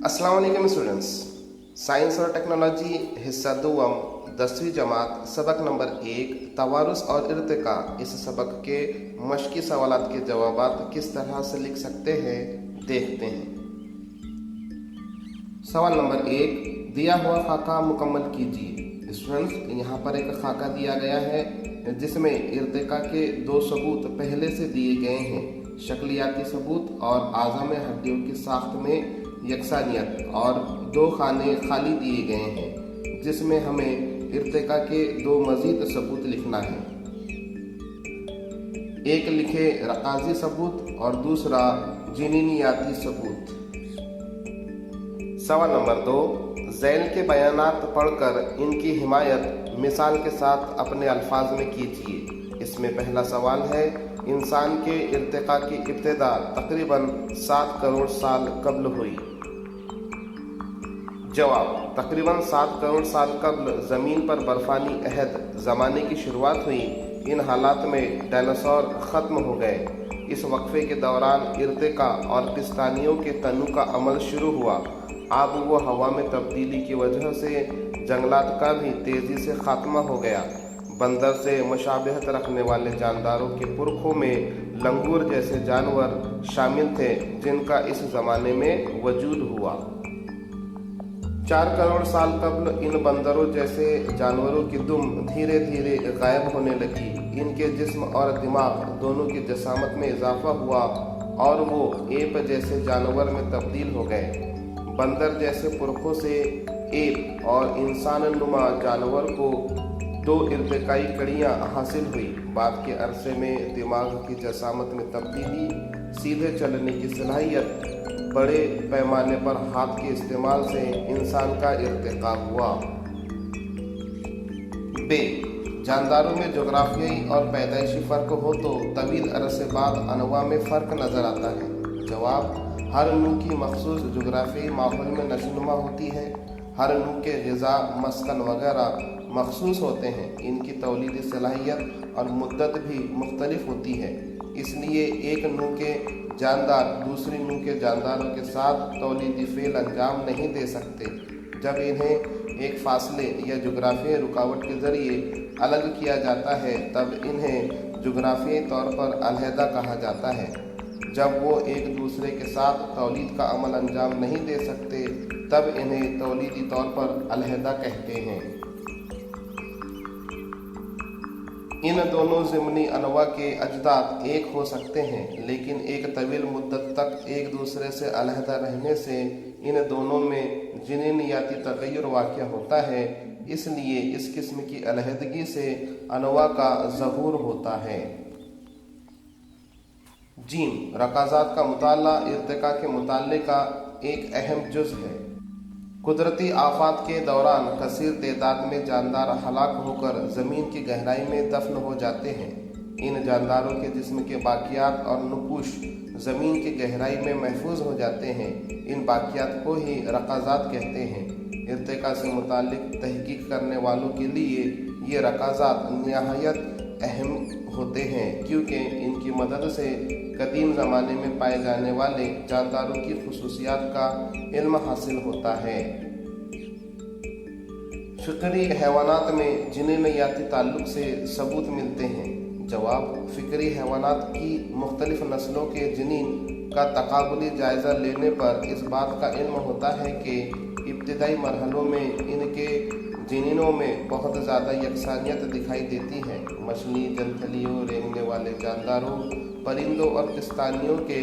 अस्सलाम वालेकुम students. Science और टेक्नोलॉजी हिस्सा दुआम 10वीं जमात सबक नंबर 1 तवारुस और इर्तिका। इस सबक के मश्की सवालात के जवाबात किस तरह से लिख सकते हैं देखते हैं। सवाल नंबर 1, दिया हुआ खाका मुकम्मल कीजिए। स्टूडेंट्स, यहाँ पर एक खाका दिया गया है जिसमें इर्तिका के 2 सबूत पहले से दिए गए हैं, शक्लियाती सबूत और आज़म हड्डियों की साख्त में यकसानियत, और 2 खाने खाली दिए गए हैं जिसमें हमें इर्तिका के 2 मज़ीद सबूत लिखना है। एक लिखे रकाजी सबूत और दूसरा जिनीनियाती सबूत। सवाल नंबर 2, ज़ैल के बयानात पढ़कर इनकी हिमायत मिसाल के साथ अपने अल्फाज में कीजिए। इसमें पहला सवाल है, इंसान के इर्तिका की इब्तिदा तकरीबन 7 करोड़ साल कब्ल हुई। जवाब, तकरीबन 7 करोड़ साल कब्ल ज़मीन पर बर्फानी अहद ज़माने की शुरुआत हुई। इन हालात में डायनासोर ख़त्म हो गए। इस वक्फे के दौरान इर्तिका और पिस्तानियों के तनु का अमल शुरू हुआ। आब व हवा में तब्दीली की वजह से जंगलात का भी तेज़ी से खात्मा हो गया। बंदर से मुशाबहत रखने वाले जानदारों के पुरखों में लंगूर जैसे जानवर शामिल थे जिनका इस ज़माने में वजूद हुआ। 4 करोड़ साल कब्ल इन बंदरों जैसे जानवरों की दुम धीरे धीरे गायब होने लगी। इनके जिस्म और दिमाग दोनों की जसामत में इजाफा हुआ और वो एप जैसे जानवर में तब्दील हो गए। बंदर जैसे पुरखों से एप और इंसान नुमा जानवर को 2 इर्तिकाई कड़ियाँ हासिल हुई। बाद के अरसे में दिमाग की जसामत में तब्दीली, सीधे चलने की सलाहियत, बड़े पैमाने पर हाथ के इस्तेमाल से इंसान का इर्तिका हुआ। बे, जानदारों में जोग्राफियाई और पैदाइशी फ़र्क हो तो तवील अरसे बाद अनवा में फ़र्क नज़र आता है। जवाब, हर नू की मखसूस जोग्राफियाई माहौल में नशोनुमा होती है। हर नू के ग़िज़ा, मस्कन वगैरह मखसूस होते हैं। इनकी तौलीदी सलाहियत और मुद्दत भी मुख्तलिफ होती है। इसलिए एक नू के जानदार दूसरी नू के जानदारों के साथ तौलीदी फ़ेल अंजाम नहीं दे सकते। जब इन्हें एक फासले या जोग्राफियाई रुकावट के ज़रिए अलग किया जाता है तब इन्हें जोग्राफियाई तौर पर अलहदा कहा जाता है। जब वो एक दूसरे के साथ तौलीद का अमल अंजाम नहीं दे सकते तब इन्हें तौलीदी तौर पर अलहदा कहते हैं। इन दोनों ज़िमनी अनवा के अजदाद एक हो सकते हैं, लेकिन एक तवील मुद्दत तक एक दूसरे से अलहदा रहने से इन दोनों में जिनीनियाती तग़य्युर वाक़या होता है। इसलिए इस किस्म की अलहदगी से अनवा का ज़हूर होता है। जीम, रकाज़ात का मुताला इर्तिका के मुताले का एक अहम जुज़ है। कुदरती आफात के दौरान कसीर तादाद में जानदार हलाक होकर ज़मीन की गहराई में दफन हो जाते हैं। इन जानदारों के जिस्म के बाकियात और नुकूश ज़मीन की गहराई में महफूज हो जाते हैं। इन बाकियात को ही रकाज़ात कहते हैं। इर्तिका से मुतालिक तहकीक करने वालों के लिए ये रकाज़ात निहायत अहम होते हैं, क्योंकि इनकी मदद से कदीम ज़माने में पाए जाने वाले जानदारों की खुसूसियात का इल्म हासिल होता है। फ़िक्री हैवानात में जिनीनियाती ताल्लुक़ से सबूत मिलते हैं। जवाब, फ़िक्री हैवानात की मुख्तलिफ नस्लों के जिनीन का तकाबुली जायज़ा लेने पर इस बात का इल्म होता है कि इब्तिदाई मरहलों में इनके जिनीनों में बहुत ज़्यादा यकसानियत दिखाई देती है। मछली, जंतलियों, रेंगने वाले जानदारों, परिंदों और पिस्तानियों के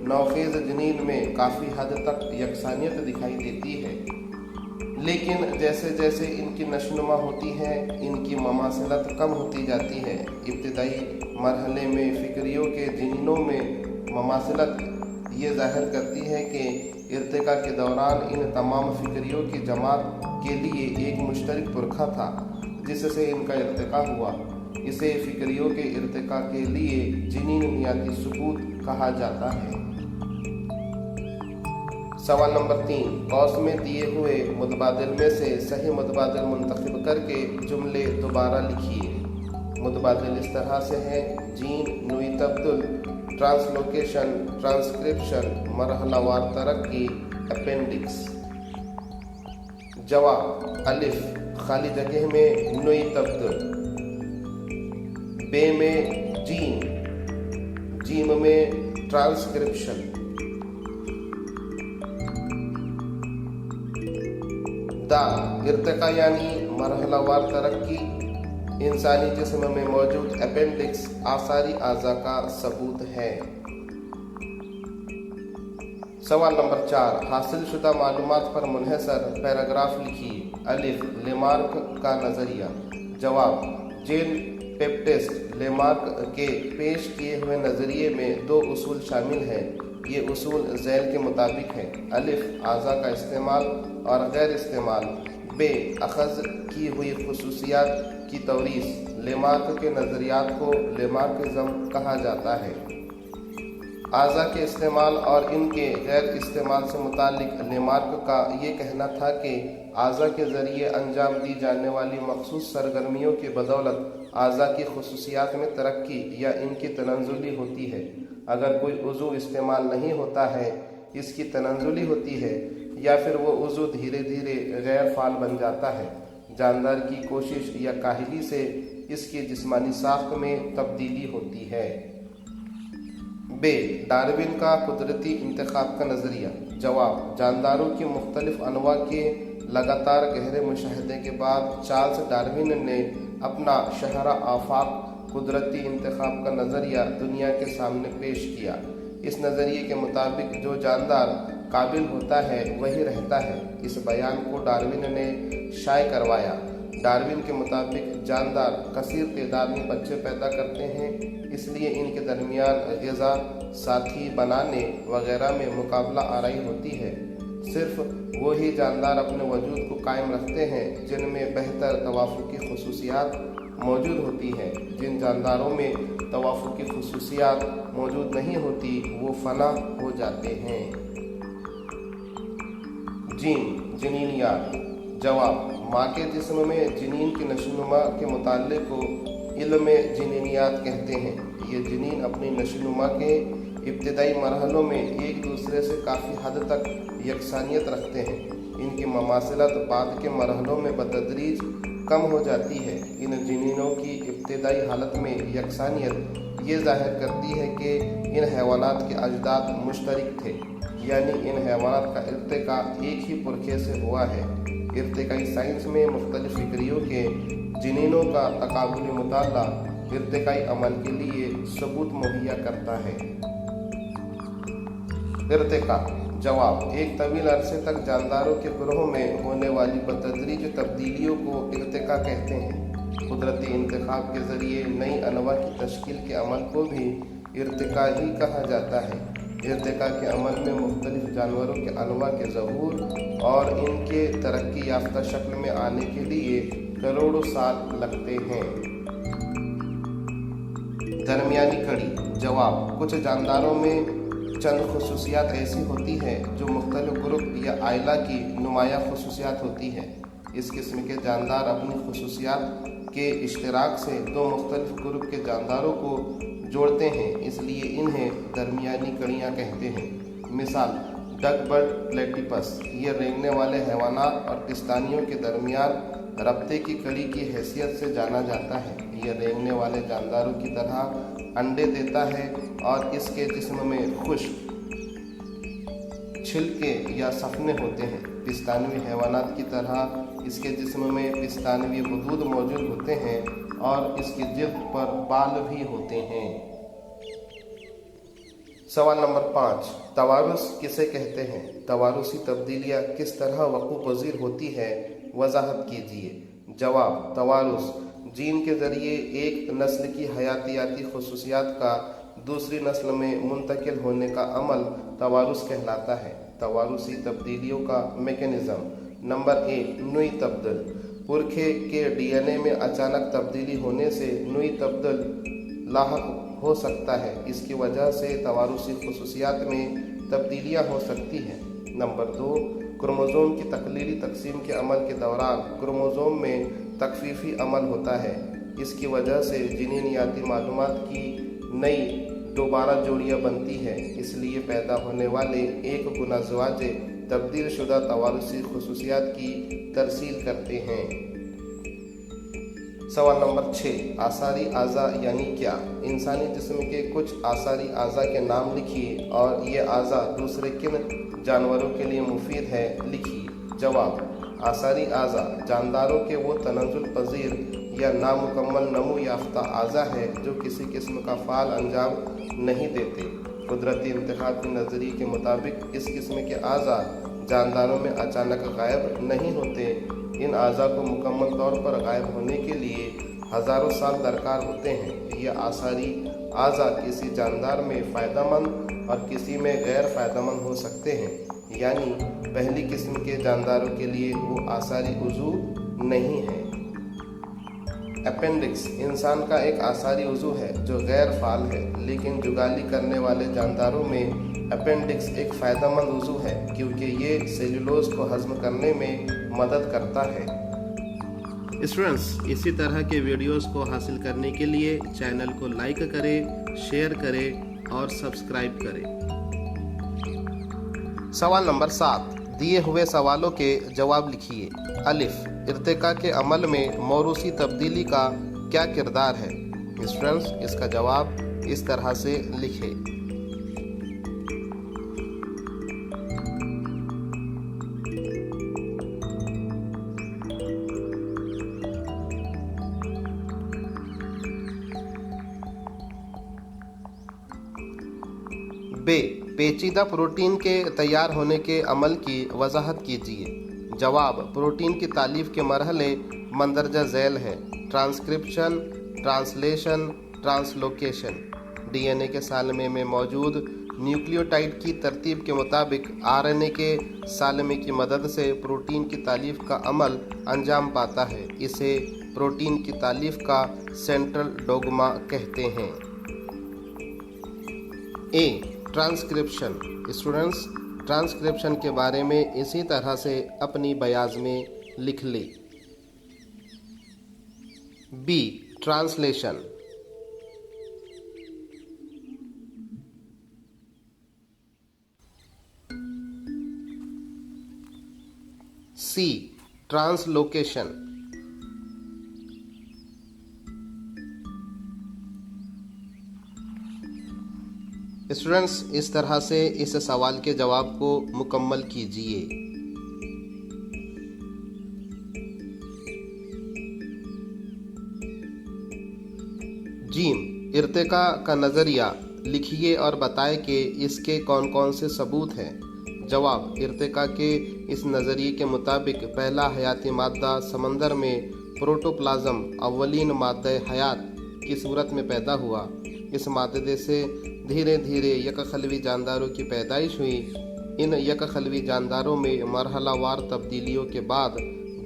नौखेज़ जिनीन में काफ़ी हद तक यकसानियत दिखाई देती है। लेकिन जैसे जैसे इनकी नशोनुमा होती है इनकी ममासिलत कम होती जाती है। इब्तिदाई मरहले में फ़िक्रियों के जिनीनों में ममासिलत ये ज़ाहिर करती है कि इर्तिका के दौरान इन तमाम फ़िक्रियों की जमात के लिए एक मुश्तरक पुरखा था जिससे इनका इर्तिका हुआ। इसे फ़िक्रियों के इर्तिका के लिए जिनीनियाती सबूत कहा जाता है। सवाल नंबर 3, कौस में दिए हुए मुतबादिल में से सही मुतबादिल मुंतखब करके जुमले दोबारा लिखिए। मुतबादिल इस तरह से हैं: जीन, नुई तब्दुल, ट्रांसलोकेशन, ट्रांसक्रिप्शन, मरहलावार तरक्की, अपेंडिक्स। जवाब अलिफ खाली जगह में नुई तब्दील, बे में जीन, जीम में ट्रांसक्रिप्शन, दा इर्तिका यानी मरहलावार तरक्की, इंसानी जिस्म में मौजूद अपेंडिक्स आसारी आज़ा का सबूत है। सवाल नंबर 4, हासिल शुदा मालूमात पर मुनहसर पैराग्राफ लिखिए। अलिफ लेमार्क का नज़रिया। जवाब जेन बैप्टिस्ट लेमार्क के पेश किए हुए नज़रिए में 2 उसूल शामिल हैं। ये उसूल ज़ैल के मुताबिक है। अलिफ आज़ा का इस्तेमाल और गैर इस्तेमाल, बे अखज़ की हुई खुसूसियात की तौरीस। लेमार्क के नज़रियात को लेमार्किज़म कहा जाता है। आज़ा के इस्तेमाल और इनके गैर इस्तेमाल से मुतालिक लेमार्क का ये कहना था कि आज़ा के ज़रिए अंजाम दी जाने वाली मखसूस सरगर्मियों की बदौलत आज़ा की खुसूसियात में तरक्की या इनकी तनज़ुली होती है। अगर कोई उज़ू इस्तेमाल नहीं होता है, इसकी तनज़ुली होती है, या फिर वो उज़ू धीरे धीरे गैर फाल बन जाता है। जानदार की कोशिश या काहली से इसकी जिस्मानी साख्त में तब्दीली होती है। बे डार्विन का कुदरती इंतखाब का नज़रिया। जवाब जानदारों की मुख्तलिफ अनवा के लगातार गहरे मुशाहदे के बाद चार्ल्स डार्विन ने अपना शहरा आफाक कुदरती इंतखाब का नज़रिया दुनिया के सामने पेश किया। इस नज़रिए के मुताबिक जो जानदार काबिल होता है वही रहता है। इस बयान को डार्विन ने शाये करवाया। डार्विन के मुताबिक जानदार कसीर तादाद में बच्चे पैदा करते हैं, इसलिए इनके दरमियान ग़िज़ा साथी बनाने वगैरह में मुकाबला आराई होती है। सिर्फ वही जानदार अपने वजूद को कायम रखते हैं जिनमें बेहतर तवाफ़ुकी खुसूसियात मौजूद होती है। जिन जानदारों में तवाफ़ुकी खुसूसियात मौजूद नहीं होती वो फना हो जाते हैं। जीन जनीनियात। जवाब माँ के जिस्म में जनीन की नशोनुमा के मुताल्लिक़ को इल्म जनीनियात कहते हैं। ये जनीन अपनी नशोनुमा के इब्तिदाई मरहलों में एक दूसरे से काफ़ी हद तक यकसानियत रखते हैं। इनकी ममासिलत बाद के मरहलों में बतदरीज कम हो जाती है। इन जनीनों की इब्तिदाई हालत में यकसानियत ये ज़ाहिर करती है कि इन हैवानात के अजदाद मुश्तरक थे, यानी इन हैवानात का इर्तिका एक ही पुरखे से हुआ है। इर्तिकाई साइंस में मुख्तलिफ फ़िक्रियों के जनीनों का तकाबुली मुताला इर्तिकाई अमल के लिए सबूत मुहैया करता है। इर्तिका। जवाब एक तवील अरसे तक जानदारों के ग्रोह में होने वाली बतदरीज तब्दीलियों को इर्तिका कहते हैं। कुदरती इंतखाब के ज़रिए नई अनवा की तश्कील के अमल को भी इर्तिका ही कहा जाता है। इर्तिका के अमल में मुख्तलिफ जानवरों के अनवा के ज़हूर और इनके तरक्की याफ्ता शक्ल में आने के लिए करोड़ों साल लगते हैं। दरमियानी कड़ी। जवाब कुछ जानदारों में चंद खुसूसियात ऐसी होती हैं जो मुख्तलिफ ग्रुप या आइला की नुमाया खुसूसियात होती है। इस किस्म के जानदार अपनी खुसूसियात के इश्तराक से 2 मुख्तलिफ ग्रुप के जानदारों को जोड़ते हैं, इसलिए इन्हें दरमियानी कड़ियाँ कहते हैं। मिसाल डक बर्ड प्लेटिपस, ये रेंगने वाले हैवानात और पिस्तानियों के दरमियान रब्ते की कड़ी की हैसियत से जाना जाता है। यह रेंगने वाले जानदारों की तरह अंडे देता है और इसके जिस्म में खुश्क छिलके या सफने होते हैं। पिस्तानवी हैवानात की तरह इसके जिस्म में पिस्तानवी गुदूद मौजूद होते हैं और इसकी जिल्द पर बाल भी होते हैं। सवाल नंबर 5, तवारुस किसे कहते हैं? तवारुसी तब्दीलियाँ किस तरह वक़ूफ़ पज़ीर होती है, वज़ाहत कीजिए। जवाब तवारुस जीन के ज़रिए एक नस्ल की हयातियाती खुसूसियात का दूसरी नस्ल में मुंतकिल होने का अमल तवारुस कहलाता है। तवारुसी तब्दीलियों का मेकनिज़म। नंबर 1, नुई तब्दील। पुरखे के DNA में अचानक तब्दीली होने से नुई तब्दील लाहक हो सकता है। इसकी वजह से तवारुसी खुसूसियात में तब्दीलियाँ हो सकती हैं। नंबर 2, क्रोमोज़ोम की तकलीली तकसीम के अमल के दौरान क्रोमोज़ोम में तकफ़ीफ़ी अमल होता है। इसकी वजह से जिनीनियाती मालूमात की नई दोबारा जोड़ियां बनती हैं, इसलिए पैदा होने वाले एक गुना ज़वाजे तब्दील शुदा तवारुसी खुसूसियात की तरसील करते हैं। सवाल नंबर 6, आसारी आज़ा यानी क्या? इंसानी जिस्म के कुछ आसारी आज़ा के नाम लिखिए और ये आज़ा दूसरे किन जानवरों के लिए मुफीद है, लिखिए। जवाब: आसारी आज़ा जानदारों के वो तनज़ुल पज़ीर या नामुकम्मल नमू याफ्ता आज़ा है जो किसी किस्म का फ़ाल अंजाम नहीं देते। कुदरती इंतखाब के नज़रिए के मुताबिक इस किस्म के आज़ा जानदारों में अचानक गायब नहीं होते। इन आज़ा को मुकम्मल तौर पर गायब होने के लिए हज़ारों साल दरकार होते हैं। यह आसारी आज़ा किसी जानदार में फ़ायदेमंद और किसी में गैर फ़ायदेमंद हो सकते हैं, यानी पहली किस्म के जानदारों के लिए वो आसारी उज़ू नहीं है। अपेंडिक्स इंसान का एक आसारी उज़ू है जो गैर फ़ाल है, लेकिन जुगाली करने वाले जानदारों में अपेंडिक्स एक फ़ायदेमंद उज़ू है क्योंकि ये सेल्यूलोज को हज़म करने में मदद करता है। स्टूडेंट्स, इसी तरह के वीडियोस को हासिल करने के लिए चैनल को लाइक करें, शेयर करें और सब्सक्राइब करें। सवाल नंबर 7, दिए हुए सवालों के जवाब लिखिए। अलिफ, इर्तिका के अमल में मौरूसी तब्दीली का क्या किरदार है? स्टूडेंट्स, इसका जवाब इस तरह से लिखें। बे, पेचीदा प्रोटीन के तैयार होने के अमल की वजाहत कीजिए। जवाब: प्रोटीन की तालीफ के मरहले मंदरजा झैल है। Transcription, translation, translocation. डीएनए के सालमे में मौजूद न्यूक्लियोटाइड की तरतीब के मुताबिक आरएनए के सालमे की मदद से प्रोटीन की तालीफ का अमल अंजाम पाता है। इसे प्रोटीन की तालीफ का सेंट्रल डोगमा कहते हैं। ए, ट्रांसक्रिप्शन। स्टूडेंट्स, ट्रांसक्रिप्शन के बारे में इसी तरह से अपनी बयाज में लिख ले। B, translation. C, translocation. Students, इस तरह से इस सवाल के जवाब को मुकम्मल कीजिए। जीम, इर्तिका का नज़रिया लिखिए और बताएं कि इसके कौन कौन से सबूत हैं। जवाब: इर्तिका के इस नज़रिए के मुताबिक पहला हयाती मादा समंदर में प्रोटोप्लाज्म अव्वलीन मादा हयात की सूरत में पैदा हुआ। इस मादे से धीरे धीरे यकखलवी जानदारों की पैदाइश हुई। इन यकखलवी जानदारों में मरहलावार तब्दीलियों के बाद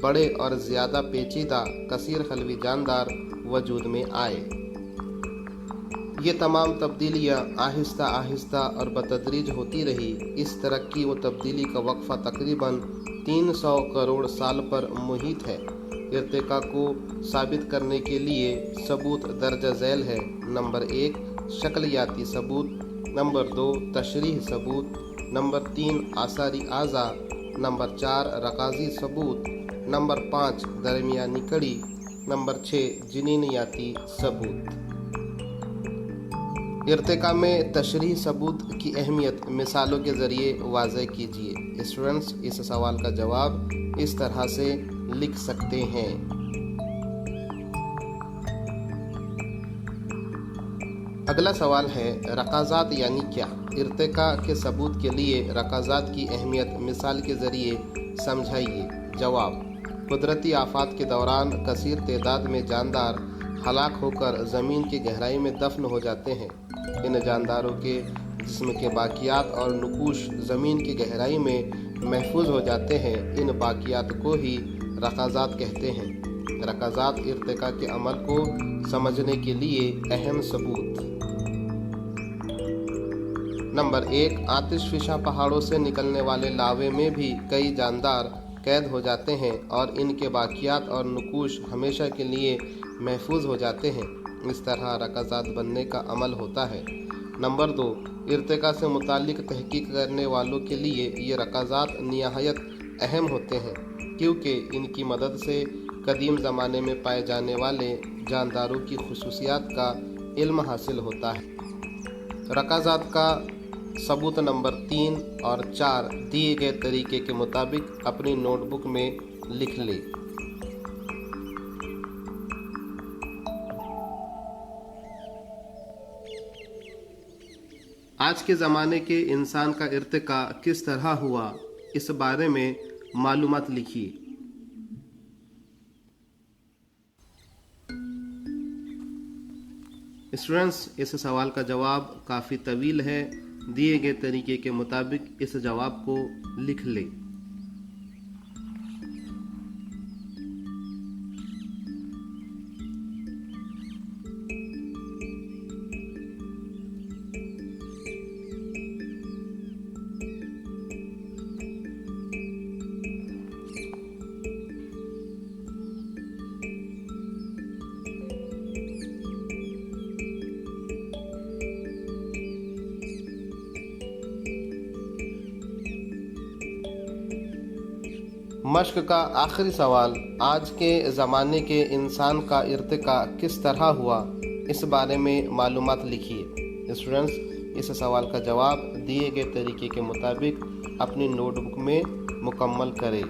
बड़े और ज़्यादा पेचीदा कसीर खलवी जानदार वजूद में आए। ये तमाम तब्दीलियाँ आहिस्ता आहिस्ता और बतदरीज होती रही। इस तरक्की व तब्दीली का वक्फ़ा तकरीबन 300 करोड़ साल पर मुहित है। इर्तिका को साबित करने के लिए सबूत दर्ज झैल है। नंबर 1, शक्लियाती सबूत। नंबर 2, तशरीह सबूत। नंबर 3, आसारी आज़ा। नंबर 4, रकाज़ी सबूत। नंबर 5, दरमियानी कड़ी। नंबर 6, जिनीनियाती सबूत। इर्तिका में तशरीह सबूत की अहमियत मिसालों के ज़रिए वाज़ेह कीजिए। स्टूडेंट्स, इस सवाल का जवाब इस तरह से लिख सकते हैं। अगला सवाल है, रकाज़ात यानी क्या? इर्तिका के सबूत के लिए रकाज़ात की अहमियत मिसाल के ज़रिए समझाइए। जवाब: कुदरती आफात के दौरान कसीर तादाद में जानदार हलाक होकर ज़मीन की गहराई में दफन हो जाते हैं। इन जानदारों के जिस्म के बाकियात और नुकूश ज़मीन की गहराई में महफूज हो जाते हैं। इन बाकियात को ही रकाज़ात कहते हैं। रकाज़ात इर्तिका के अमल को समझने के लिए अहम सबूत। नंबर 1, आतिशफिशा पहाड़ों से निकलने वाले लावे में भी कई जानदार कैद हो जाते हैं और इनके बाकियात और नुकूश हमेशा के लिए महफूज हो जाते हैं। इस तरह रकाज़ात बनने का अमल होता है। नंबर 2, इर्तिका से मुताल्लिक तहकीक करने वालों के लिए ये रकाज़ात निहायत अहम होते हैं, क्योंकि इनकी मदद से कदीम ज़माने में पाए जाने वाले जानदारों की खुसूसियात का इल्म हासिल होता है। रकाज़ात का सबूत नंबर 3 और 4 दिए गए तरीके के मुताबिक अपनी नोटबुक में लिख लें। आज के ज़माने के इंसान का इर्तिका किस तरह हुआ, इस बारे में मालूमात लिखिए। स्टूडेंट्स, इस सवाल का जवाब काफ़ी तवील है। दिए गए तरीके के मुताबिक इस जवाब को लिख लें। मश्क का आखिरी सवाल, आज के ज़माने के इंसान का इर्तिका किस तरह हुआ, इस बारे में मालूमात लिखिए। स्टूडेंट्स, इस सवाल का जवाब दिए गए तरीके के मुताबिक अपनी नोटबुक में मुकम्मल करें।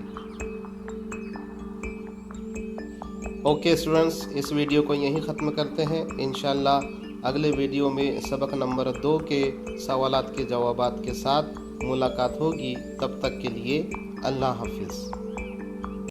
ओके स्टूडेंट्स, इस वीडियो को यहीं ख़त्म करते हैं। इंशाअल्लाह अगले वीडियो में सबक नंबर 2 के सवालात के जवाबात के साथ मुलाकात होगी। तब तक के लिए अल्लाह हाफिज़।